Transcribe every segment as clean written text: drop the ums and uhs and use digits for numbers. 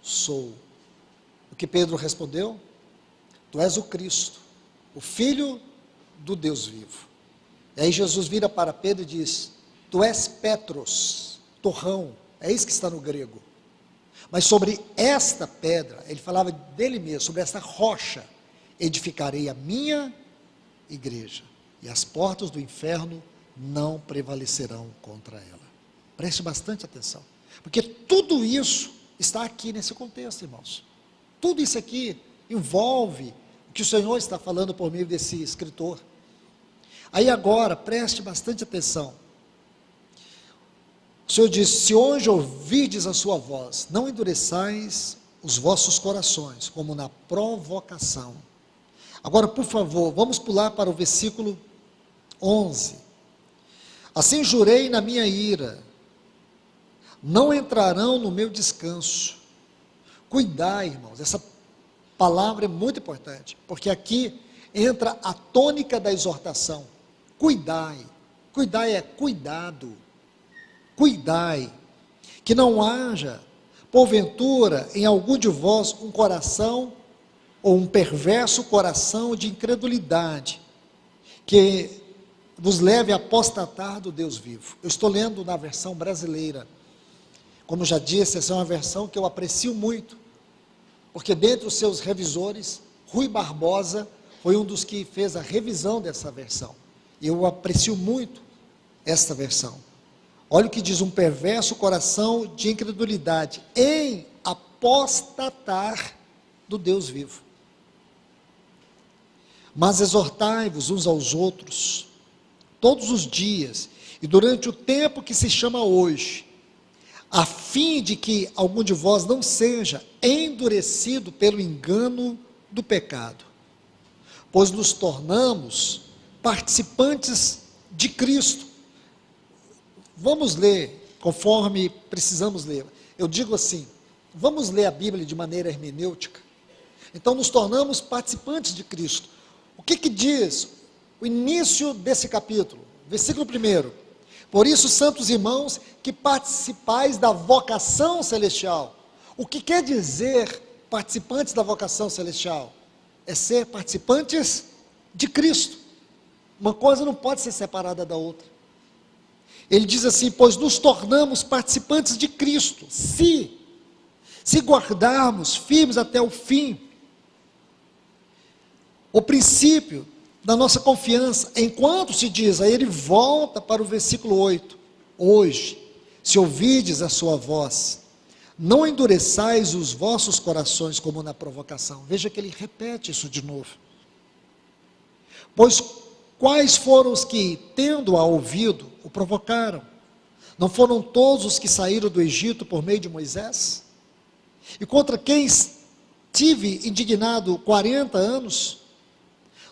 sou. O que Pedro respondeu? Tu és o Cristo, o Filho do Deus vivo. E aí Jesus vira para Pedro e diz, tu és Petros, torrão, é isso que está no grego. Mas sobre esta pedra, ele falava dele mesmo, sobre esta rocha, edificarei a minha igreja, e as portas do inferno não prevalecerão contra ela. Preste bastante atenção, porque tudo isso está aqui nesse contexto, irmãos. Tudo isso aqui envolve o que o Senhor está falando por meio desse escritor. Aí agora, preste bastante atenção. O Senhor diz, se hoje ouvirdes a sua voz, não endureçais os vossos corações, como na provocação. Agora, por favor, vamos pular para o versículo 11. Assim jurei na minha ira, não entrarão no meu descanso. Cuidai, irmãos, essa palavra é muito importante, porque aqui entra a tônica da exortação. Cuidai, cuidai é cuidado. Cuidai, que não haja, porventura, em algum de vós um coração, ou um perverso coração de incredulidade, que vos leve a apostatar do Deus vivo. Eu estou lendo na versão brasileira. Como já disse, essa é uma versão que eu aprecio muito, porque dentre os seus revisores, Rui Barbosa foi um dos que fez a revisão dessa versão. E eu aprecio muito esta versão. Olha o que diz, um perverso coração de incredulidade, em apostatar do Deus vivo. Mas exortai-vos uns aos outros, todos os dias, e durante o tempo que se chama hoje, a fim de que algum de vós não seja endurecido pelo engano do pecado, pois nos tornamos participantes de Cristo. Vamos ler conforme precisamos ler. Eu digo assim, vamos ler a Bíblia de maneira hermenêutica. Então nos tornamos participantes de Cristo. O que diz o início desse capítulo? Versículo 1. Por isso, santos irmãos, que participais da vocação celestial. O que quer dizer participantes da vocação celestial? É ser participantes de Cristo. Uma coisa não pode ser separada da outra. Ele diz assim, pois nos tornamos participantes de Cristo, se guardarmos firmes até o fim, o princípio da nossa confiança, enquanto se diz, aí ele volta para o versículo 8, hoje, se ouvides a sua voz, não endureçais os vossos corações como na provocação. Veja que ele repete isso de novo. Pois quais foram os que, tendo-a ouvido, o provocaram? Não foram todos os que saíram do Egito por meio de Moisés? E contra quem estive indignado 40 anos?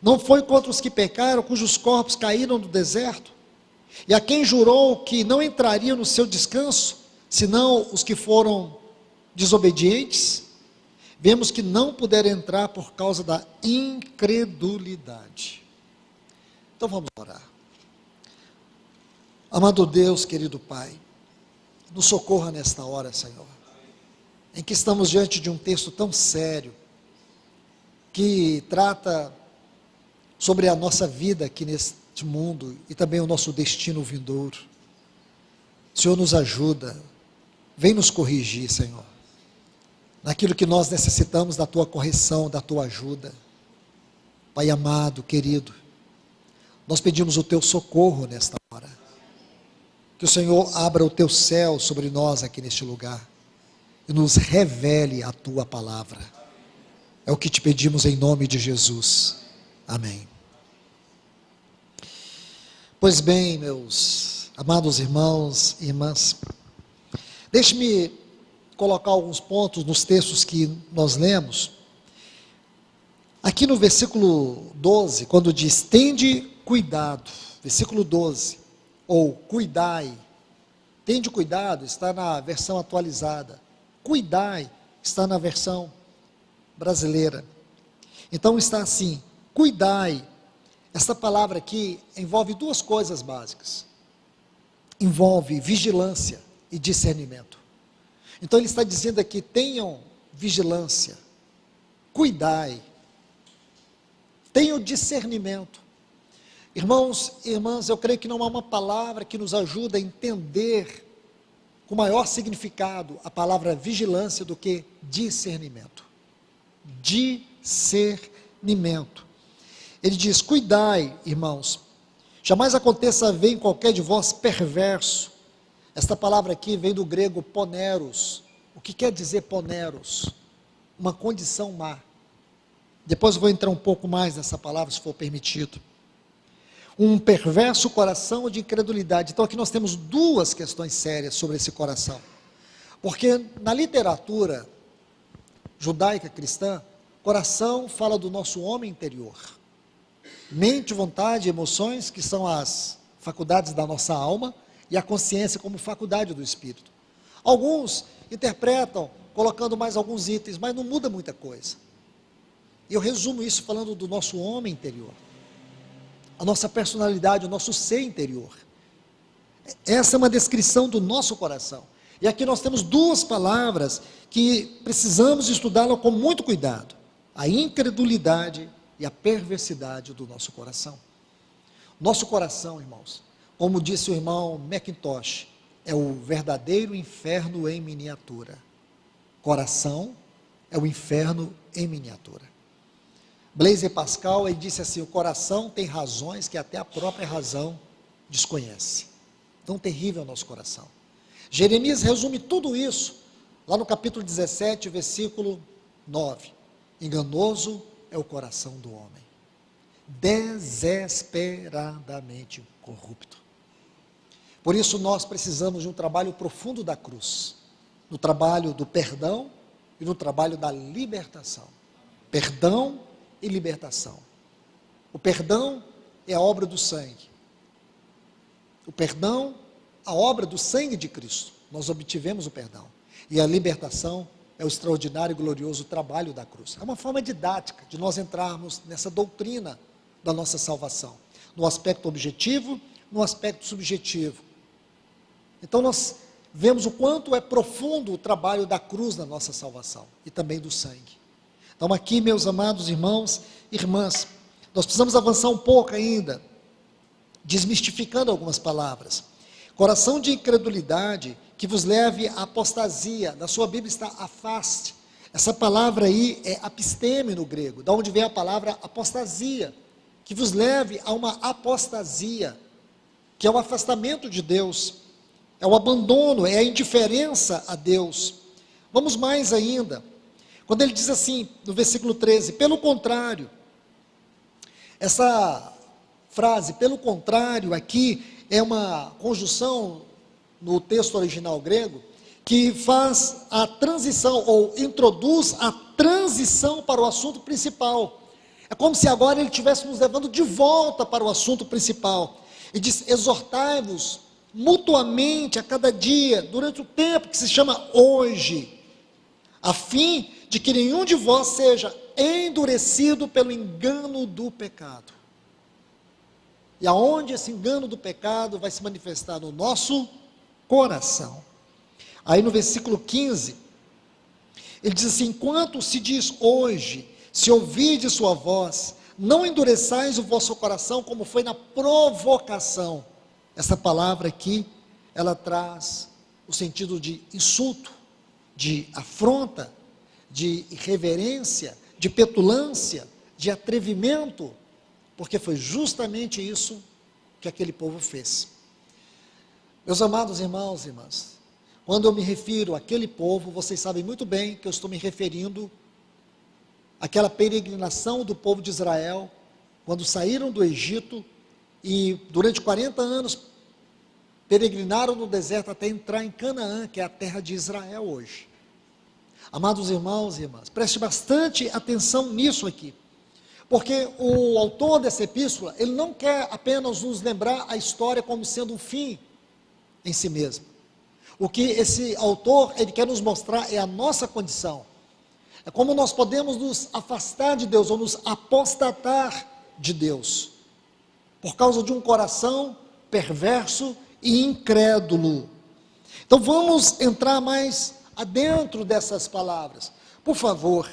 Não foi contra os que pecaram, cujos corpos caíram no deserto? E a quem jurou que não entrariam no seu descanso, senão os que foram desobedientes? Vemos que não puderam entrar por causa da incredulidade. Então vamos orar. Amado Deus, querido Pai, nos socorra nesta hora, Senhor, em que estamos diante de um texto tão sério, que trata sobre a nossa vida aqui neste mundo, e também o nosso destino vindouro. Senhor, nos ajuda, vem nos corrigir, Senhor, naquilo que nós necessitamos da Tua correção, da Tua ajuda. Pai amado, querido, nós pedimos o Teu socorro nesta hora, que o Senhor abra o Teu céu sobre nós aqui neste lugar, e nos revele a Tua palavra. É o que te pedimos em nome de Jesus. Amém. Pois bem, meus amados irmãos e irmãs, deixe-me colocar alguns pontos nos textos que nós lemos. Aqui no versículo 12, quando diz, tende cuidado, versículo 12, ou cuidai, tende cuidado, está na versão atualizada, cuidai, está na versão brasileira. Então está assim, cuidai. Esta palavra aqui envolve duas coisas básicas. Envolve vigilância e discernimento. Então ele está dizendo aqui, tenham vigilância, cuidai, tenham discernimento. Irmãos e irmãs, eu creio que não há uma palavra que nos ajude a entender com maior significado a palavra vigilância do que discernimento. Discernimento. Ele diz: cuidai, irmãos, jamais aconteça haver em qualquer de vós perverso. Esta palavra aqui vem do grego poneros. O que quer dizer poneros? Uma condição má. Depois eu vou entrar um pouco mais nessa palavra, se for permitido. Um perverso coração de incredulidade. Então aqui nós temos duas questões sérias sobre esse coração. Porque na literatura judaica cristã, coração fala do nosso homem interior. Mente, vontade, emoções, que são as faculdades da nossa alma, e a consciência como faculdade do espírito. Alguns interpretam colocando mais alguns itens, mas não muda muita coisa. E eu resumo isso falando do nosso homem interior, a nossa personalidade, o nosso ser interior. Essa é uma descrição do nosso coração. E aqui nós temos duas palavras que precisamos estudá-la com muito cuidado: a incredulidade e a perversidade do nosso coração. Nosso coração, irmãos, como disse o irmão Mackintosh, é o verdadeiro inferno em miniatura. Coração é o inferno em miniatura. Blaise Pascal, ele disse assim: o coração tem razões que até a própria razão desconhece. Tão terrível é o nosso coração. Jeremias resume tudo isso lá no capítulo 17, versículo 9. Enganoso é o coração do homem, desesperadamente corrupto. Por isso nós precisamos de um trabalho profundo da cruz, no trabalho do perdão e no trabalho da libertação. Perdão e libertação. O perdão é a obra do sangue. O perdão, a obra do sangue de Cristo. Nós obtivemos o perdão. E a libertação é o extraordinário e glorioso trabalho da cruz. É uma forma didática de nós entrarmos nessa doutrina da nossa salvação, no aspecto objetivo, no aspecto subjetivo. Então nós vemos o quanto é profundo o trabalho da cruz na nossa salvação e também do sangue. Então aqui, meus amados irmãos e irmãs, nós precisamos avançar um pouco ainda, desmistificando algumas palavras. Coração de incredulidade que vos leve à apostasia. Na sua Bíblia está afaste. Essa palavra aí é apisteme no grego, da onde vem a palavra apostasia, que vos leve a uma apostasia, que é o afastamento de Deus, é o abandono, é a indiferença a Deus. Vamos mais ainda, quando ele diz assim, no versículo 13, pelo contrário, essa frase, pelo contrário, aqui é uma conjunção no texto original grego, que faz a transição, ou introduz a transição para o assunto principal. É como se agora ele estivesse nos levando de volta para o assunto principal. E diz: exortai-vos mutuamente a cada dia, durante o tempo que se chama hoje, a fim de que nenhum de vós seja endurecido pelo engano do pecado. E aonde esse engano do pecado vai se manifestar? No nosso coração. Aí no versículo 15, ele diz assim: enquanto se diz hoje, se ouvides sua voz, não endureçais o vosso coração como foi na provocação. Essa palavra aqui, ela traz o sentido de insulto, de afronta, de irreverência, de petulância, de atrevimento, porque foi justamente isso que aquele povo fez. Meus amados irmãos e irmãs, quando eu me refiro àquele povo, vocês sabem muito bem que eu estou me referindo àquela peregrinação do povo de Israel, quando saíram do Egito e durante 40 anos peregrinaram no deserto até entrar em Canaã, que é a terra de Israel hoje. Amados irmãos e irmãs, preste bastante atenção nisso aqui, porque o autor dessa epístola, ele não quer apenas nos lembrar a história como sendo um fim em si mesmo. O que esse autor, ele quer nos mostrar é a nossa condição, é como nós podemos nos afastar de Deus, ou nos apostatar de Deus, por causa de um coração perverso e incrédulo. Então vamos entrar mais adentro dessas palavras, Por favor,